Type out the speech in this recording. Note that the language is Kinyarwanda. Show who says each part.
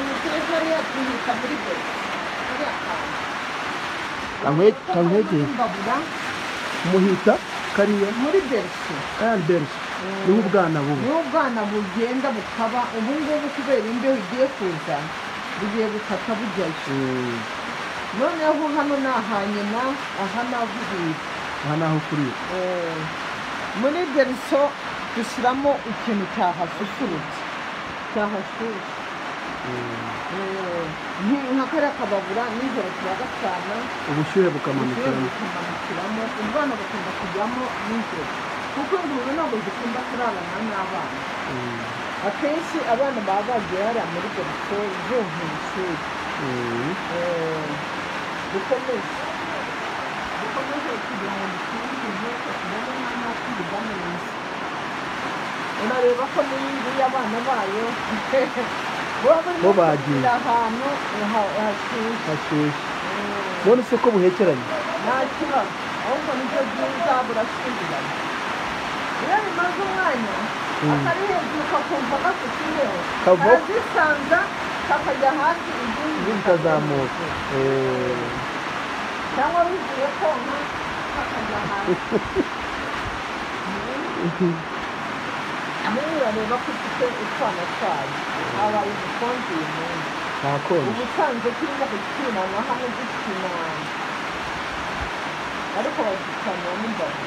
Speaker 1: mu kirere hariya tuhita muri beri hariya
Speaker 2: kankwegeye
Speaker 1: imbabura
Speaker 2: muhita kariya
Speaker 1: muri berisi
Speaker 2: berisi niho ubwana buba
Speaker 1: niho ubwana bugenda bukaba ubu ngubu kubera imbeho igiye kuza bugiye gukata bujyayo noneho hano ni aha nyina aha naho urira
Speaker 2: aha naho kurira
Speaker 1: muri beriso dushyiramo ikintu cyahasusurutse cyahashyushye nka kariya kababura nijoro turagacana
Speaker 2: ubushyuhe bukamanukiramo
Speaker 1: ubwana bakunda kujyamo nijoro kuko ingurube ntabwo zikunda kurarana n'abana akenshi abana baba bagiye hariya muri beriso zumva ishuri dukomeze kugira ngo dushyire tubone umwanya wo kwiga neza unareba ko n'iyingiyi abana bayo
Speaker 2: bo bagiye
Speaker 1: ahantu hashyushye
Speaker 2: none se ko buhekeranye
Speaker 1: nta kibazo ahubwo nibyo byiza burashyingiranye iyo bimaze umwanya akari hejuru kakumva gafitiyeho karazisanga kakajya hasi
Speaker 2: izindi zikazamuka
Speaker 1: cyangwa bigiye konka kakajya hasi niba urareba ko ufite utwana twayo habaye ubukonje uyu munsi
Speaker 2: ntakonje
Speaker 1: ubusanzwe turimo gukinana hano dukina ariko baducanira n'imbavu